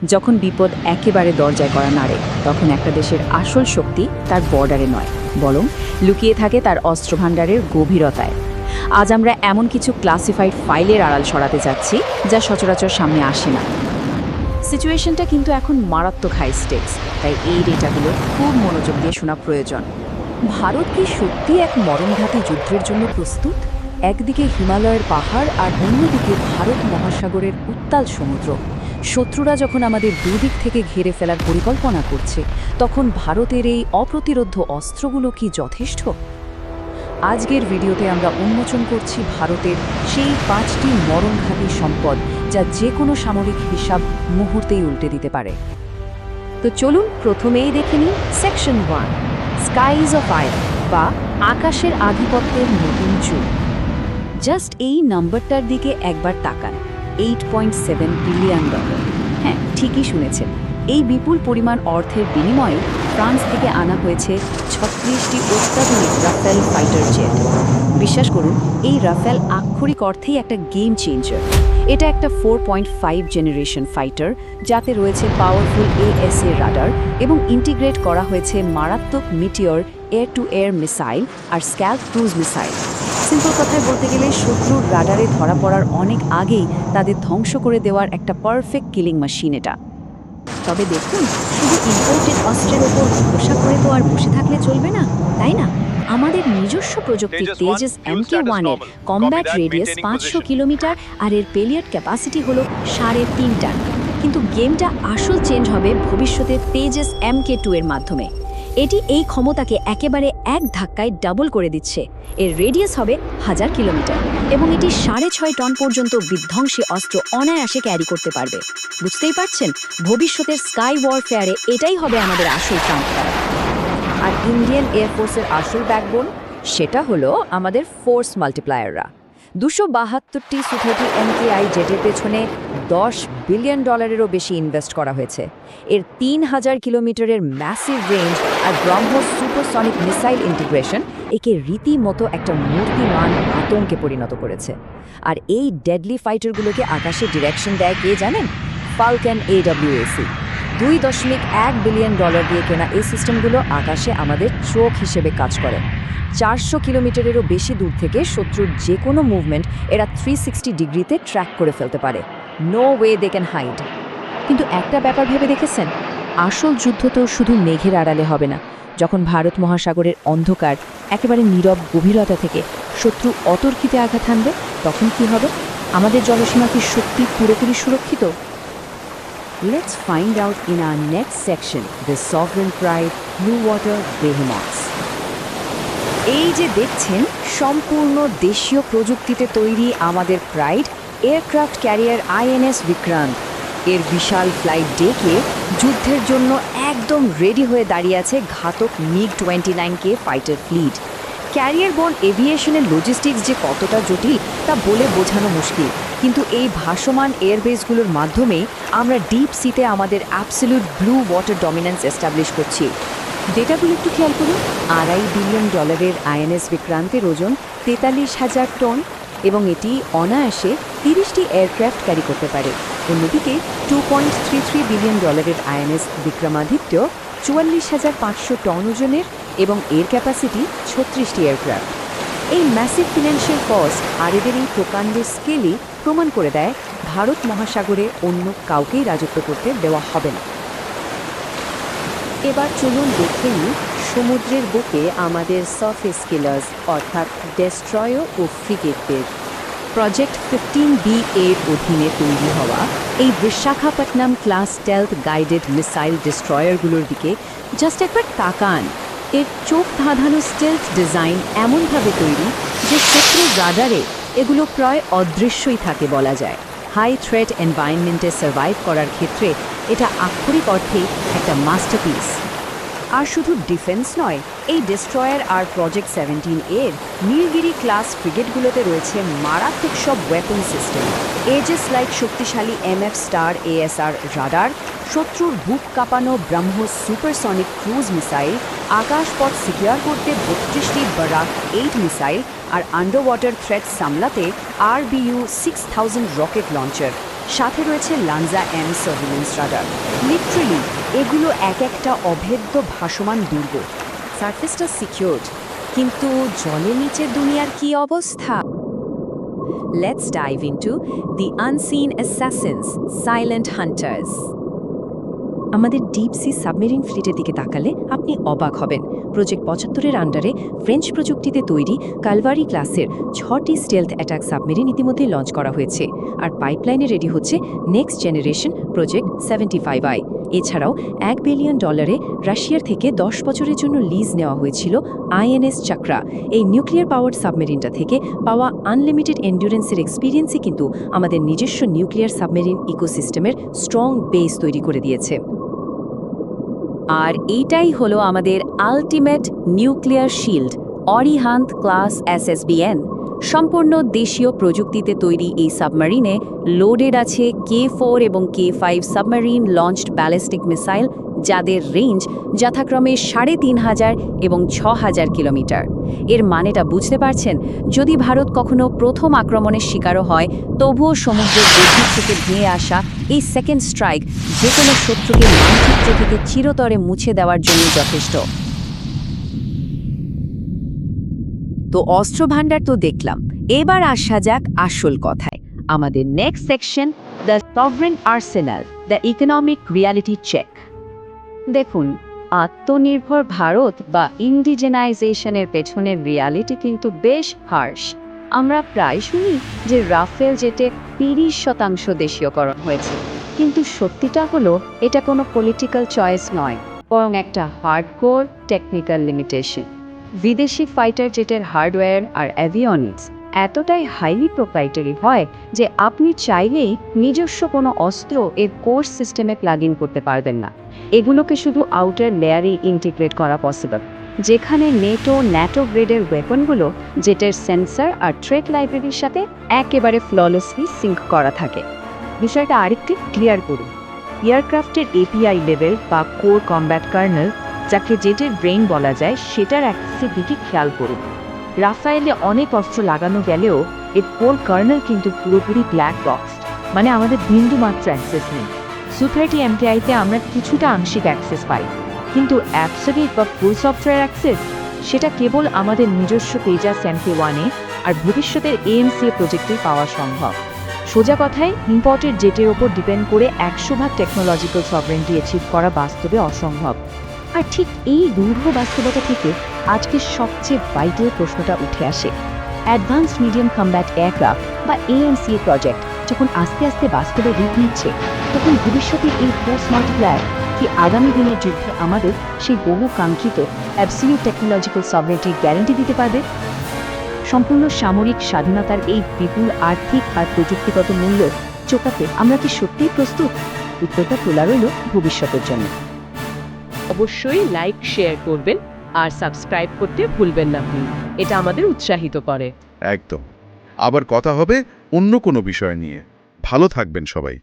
যখন বিপদ একেবারে দরজায় করা নাড়ে তখন একটা দেশের আসল শক্তি তার বর্ডারে নয়, বরং লুকিয়ে থাকে তার অস্ত্রভাণ্ডারের গভীরতায়। আজ আমরা এমন কিছু ক্লাসিফাইড ফাইলের আড়াল সরাতে যাচ্ছি যা সচরাচর সামনে আসে না। সিচুয়েশনটা কিন্তু এখন মারাত্মক হাই স্টেকস, তাই এই ডেটাগুলো খুব মনোযোগ দিয়ে শোনা প্রয়োজন। ভারত কি সত্যি এক মরণঘাতী যুদ্ধের জন্য প্রস্তুত? একদিকে হিমালয়ের পাহাড় আর অন্যদিকে ভারত মহাসাগরের উত্তাল সমুদ্র। শত্রুরা যখন আমাদের দুদিক থেকে ঘিরে ফেলার পরিকল্পনা করছে, তখন ভারতের এই অপ্রতিরোধ্য অস্ত্রগুলো কি যথেষ্ট? আজকের ভিডিওতে আমরা উন্মোচন করছি ভারতের সেই 5টি মরণঘাতী সম্পদ যা যে কোনো সামরিক হিসাব মুহূর্তেই উল্টে দিতে পারে। তো চলুন প্রথমেই দেখে নিই সেকশন 1, স্কাইজ অফ আয়রন বা আকাশের আধিপত্যের নতুন যুগ। জাস্ট এই নাম্বারটার দিকে একবার তাকান, $8.7 বিলিয়ন। হ্যাঁ, ঠিকই শুনেছেন। এই বিপুল পরিমাণ অর্থের বিনিময়ে ফ্রান্স থেকে আনা হয়েছে 36টি অত্যাধুনিক রাফেল ফাইটার জেট। বিশ্বাস করুন, এই রাফেল আক্ষরিক অর্থেই একটা গেম চেঞ্জার। এটা একটা 4.5 জেনারেশন ফাইটার, যাতে রয়েছে পাওয়ারফুল AESA রাডার এবং ইন্টিগ্রেট করা হয়েছে মারাত্মক Meteor air to air missile আর স্ক্যালপ ক্রুজ মিসাইল। সিম্পল কথায় বলতে গেলে শত্রুর রাডারে ধরা পড়ার অনেক আগেই তাদের ধ্বংস করে দেওয়ার একটা পারফেক্ট কিলিং মেশিন এটা। তবে দেখুন, শুধু ইম্পোর্টেড অস্ত্রের ওপর ভরসা করে তো আর বসে থাকলে চলবে না, তাই না? আমাদের নিজস্ব প্রযুক্তি তেজস MK1 এর কমব্যাট রেডিয়াস 500 কিলোমিটার আর এর পেলিয়ড ক্যাপাসিটি হলো 3.5 টন। কিন্তু গেমটা আসল চেঞ্জ হবে ভবিষ্যতের তেজস MK2 এর মাধ্যমে। এটি এই ক্ষমতাকে একেবারে এক ধাক্কায় ডাবল করে দিচ্ছে। এর রেডিয়াস হবে 1000 কিলোমিটার এবং এটি 6.5 টন পর্যন্ত বিধ্বংসী অস্ত্র অনায়াসে ক্যারি করতে পারবে। বুঝতেই পারছেন, ভবিষ্যতের স্কাই ওয়ারফেয়ারে এটাই হবে আমাদের আসল ট্রাম্পকার। আর ইন্ডিয়ান এয়ারফোর্সের আসল ব্যাকবোন, সেটা হলো আমাদের ফোর্স মাল্টিপ্লায়াররা। 272টি সুথেটি MKI জেটের পেছনে $10 বিলিয়ন বেশি ইনভেস্ট করা হয়েছে। এর 3000 কিলোমিটারের ম্যাসিভ রেঞ্জ আর ব্রহ্মোস সুপারসনিক মিসাইল ইন্টিগ্রেশন একে রীতিমতো একটা মূর্তিমান আতঙ্কে পরিণত করেছে। আর এই ডেডলি ফাইটারগুলোকে আকাশে ডিরেকশন দেয় কে জানেন? Falcon AWAC। $2.1 বিলিয়ন দিয়ে কেনা এই সিস্টেমগুলো আকাশে আমাদের চোখ হিসেবে কাজ করে। 400 কিলোমিটারেরও বেশি দূর থেকে শত্রুর যে কোনো মুভমেন্ট এরা 360 ডিগ্রিতে ট্র্যাক করে ফেলতে পারে। No way they can hide. কিন্তু একটা ব্যাপার ভেবে দেখেছেন, আসল যুদ্ধ তো শুধু মেঘের আড়ালে হবে না। যখন ভারত মহাসাগরের অন্ধকার একেবারে নীরব গভীরতা থেকে শত্রু অতর্কিতে আঘাত হানবে, তখন কি হবে? আমাদের জলসীমা কি সত্যি পুরোপুরি সুরক্ষিত? Let's find out in our next section, the sovereign pride, blue water behemoths. এই যে দেখছেন, সম্পূর্ণ দেশীয় প্রযুক্তিতে তৈরি আমাদের pride aircraft carrier INS Vikrant. এর বিশাল ফ্লাইট ডেকে যুদ্ধের জন্য একদম রেডি হয়ে দাঁড়িয়ে আছে ঘাতক MiG-29K fighter fleet. Carrier borne এভিয়েশনের লজিস্টিক্স যে কতটা জটিল তা বলে বোঝানো মুশকিল, কিন্তু এই ভাসমান এয়ারবেসগুলোর মাধ্যমেই আমরা ডিপ সিতে আমাদের absolute blue water dominance establish করছি। ডেটাগুলো একটু খেয়াল করুন। $2.5 বিলিয়ন INS বিক্রান্তের ওজন 43,000 টন এবং এটি অনায়াসে 30টি এয়ারক্রাফট ক্যারি করতে পারে। অন্যদিকে $2.33 বিলিয়ন INS বিক্রমাদিত্য 44,500 টন ওজনের এবং এর ক্যাপাসিটি 36টি এয়ারক্রাফট। এই ম্যাসিভ ফিনান্সিয়াল কস্ট আর এদের এই প্রকাণ্ড স্কেলই প্রমাণ করে দেয় ভারত মহাসাগরে অন্য কাউকেই রাজত্ব করতে দেওয়া হবে না। এবার চলুন দেখে নিই সমুদ্রের বুকে আমাদের সারফেস কিলার্স অর্থাৎ ডেস্ট্রয়ার ও ফ্রিগেটদের। প্রজেক্ট 15B এর অধীনে তৈরি হওয়া এই Visakhapatnam class stealth guided missile ডেস্ট্রয়ারগুলোর দিকে জাস্ট একবার তাকান। এর চোখ ধাঁধানো স্টেলথ ডিজাইন এমনভাবে তৈরি যে শত্রুর রাডারে এগুলো প্রায় অদৃশ্যই থাকে বলা যায়। হাই থ্রেট এনভায়রনমেন্টে সার্ভাইভ করার ক্ষেত্রে এটা আক্ষরিক অর্থেই একটা মাস্টারপিস। আর শুধু ডিফেন্স নয়, এই ডেস্ট্রয়ার আর প্রজেক্ট 17 এর নীলগিরি ক্লাস ফ্রিগেটগুলোতে রয়েছে মারাত্মক সব ওয়েপন সিস্টেম। এজেস লাইক শক্তিশালী MF স্টার ASR রাডার, শত্রুর বুক কাঁপানো ব্রহ্মোস সুপারসনিক ক্রুজ মিসাইল, আকাশপথ সিকিউর করতে 32টি বারাক 8 মিসাইল আর আন্ডার ওয়াটার থ্রেট সামলাতে RBU 6000 রকেট লঞ্চার। সাথে রয়েছে Lanza M surveillance radar. Literally এগুলো এক একটা অভেদ্য ভাসমান দুর্গ। সার্ফেসটা সিকিউরড, কিন্তু জলের নিচের দুনিয়ার কি অবস্থা? Let's dive into the unseen Assassin's, silent hunters. আমাদের ডিপ সি সাবমেরিন ফ্লিটের দিকে তাকালে আপনি অবাক হবেন। প্রজেক্ট ৭৫-এর আন্ডারে ফ্রেঞ্চ প্রযুক্তিতে তৈরি কালভারি ক্লাসের ৬টি স্টেলথ অ্যাটাক সাবমেরিন ইতিমধ্যে লঞ্চ করা হয়েছে, আর পাইপলাইনে রেডি হচ্ছে নেক্সট জেনারেশন প্রজেক্ট 75i। এছাড়াও $1 বিলিয়ন রাশিয়ার থেকে 10 বছরের জন্য লিজ নেওয়া হয়েছিল আইএনএস চাকরা। এই নিউক্লিয়ার পাওয়ার সাবমেরিনটা থেকে পাওয়া আনলিমিটেড এন্ডুরেন্সের এক্সপিরিয়েন্সই কিন্তু আমাদের নিজস্ব নিউক্লিয়ার সাবমেরিন ইকোসিস্টেমের স্ট্রং বেস তৈরি করে দিয়েছে। আর এইটাই হলো আমাদের ultimate nuclear shield, Arihant class SSBN। সম্পূর্ণ দেশীয় প্রযুক্তিতে তৈরি এই সাবমেরিনে লোডেড আছে K4 এবং K5 submarine launched ballistic missile, যাদের রেঞ্জ যথাক্রমে ৩৫০০ এবং ৬০০০ কিলোমিটার। এর মানেটা বুঝতে পারছেন? যদি ভারত কখনো প্রথম আক্রমণের শিকারও হয়, তবুও সমুদ্রের গভীর থেকে ধেয়ে আসা এই সেকেন্ড স্ট্রাইক যে কোনো শত্রুকে মানচিত্র থেকে চিরতরে মুছে দেওয়ার জন্য যথেষ্ট। তো অস্ত্র ভাণ্ডার তো দেখলাম, এবার আসা যাক আসল কথায়। আমাদের next section, the sovereign arsenal, the economic reality check. দেখুন, আত্মনির্ভর ভারত বা ইন্ডিজেনাইজেশনের পেছনের রিয়ালিটি কিন্তু বেশ হার্শ। আমরা প্রায় শুনি যে রাফেল জেটে ৩০% দেশীয়করণ হয়েছে, কিন্তু সত্যিটা হলো এটা কোনো পলিটিক্যাল চয়েস নয়, বরং একটা হার্ডকোর টেকনিক্যাল লিমিটেশন। বিদেশি ফাইটার জেটের হার্ডওয়্যার আর অ্যাভিয়নিক্স এতটাই হাইলি প্রোপ্রাইটারি হয় যে আপনি চাইলেই নিজস্ব কোনো অস্ত্র এর কোর্স সিস্টেমে প্লাগ ইন করতে পারবেন না। এগুলোকে শুধু আউটার লেয়ারে ইন্টিগ্রেট করা পসিবল, যেখানে ন্যাটো গ্রেডের ওয়েপনগুলো জেটের সেন্সর আর ট্রেক লাইব্রেরির সাথে একেবারে ফ্ললেসলি সিঙ্ক করা থাকে। বিষয়টা আরেকটু ক্লিয়ার করুন। এয়ারক্রাফটের এপিআই লেভেল বা কোর কমব্যাট কার্নেল, যাকে জেটের ব্রেইন বলা যায়, সেটার অ্যাক্সেসের দিকে খেয়াল করুন। রাফায়েলে অনেক অস্ত্র লাগানো গেলেও এর কোর কার্নেল কিন্তু পুরোপুরি ব্ল্যাক বক্স, মানে আমাদের বিন্দু মাত্র অ্যাক্সেস নেই। সু-30 MTI-তে আমরা কিছুটা আংশিক অ্যাক্সেস পাই, কিন্তু অ্যাবসলিউট বা ফুল সফটওয়্যার অ্যাক্সেস সেটা কেবল আমাদের নিজস্ব তেজাস MK1-এ আর ভবিষ্যতের AMCA প্রজেক্টে পাওয়া সম্ভব। সোজা কথায়, ইম্পোর্টেড জেটের ওপর ডিপেন্ড করে 100% টেকনোলজিক্যাল সভরেন্টি অ্যাচিভ করা বাস্তবে অসম্ভব। আর ঠিক এই দূর্ভ বাস্তবতা থেকে আজকের সবচেয়ে ভাইটাল প্রশ্নটা উঠে আসে। অ্যাডভান্সড মিডিয়াম কমব্যাট এয়ারক্রাফট বা AMCA প্রজেক্ট যখন আস্তে আস্তে বাস্তবে রূপ নিচ্ছে, তখন ভবিষ্যতের এই ফোর্স মাল্টিপ্লায়ার কি আগামী দিনের যুদ্ধে আমাদের সেই বহু কাঙ্ক্ষিত অ্যাবসলিউট টেকনোলজিক্যাল সভরেন্টির গ্যারান্টি দিতে পারবে? সম্পূর্ণ সামরিক স্বাধীনতার এই বিপুল আর্থিক আর প্রযুক্তিগত মূল্য চোকাতে আমরা কি সত্যিই প্রস্তুত? উত্তরটা তোলা রইল ভবিষ্যতের জন্য। অবশ্যই লাইক শেয়ার করবেন আর সাবস্ক্রাইব করতে ভুলবেন না, এটা আমাদের উৎসাহিত করে। একদম। আবার কথা হবে অন্য কোনো বিষয় নিয়ে। ভালো থাকবেন সবাই।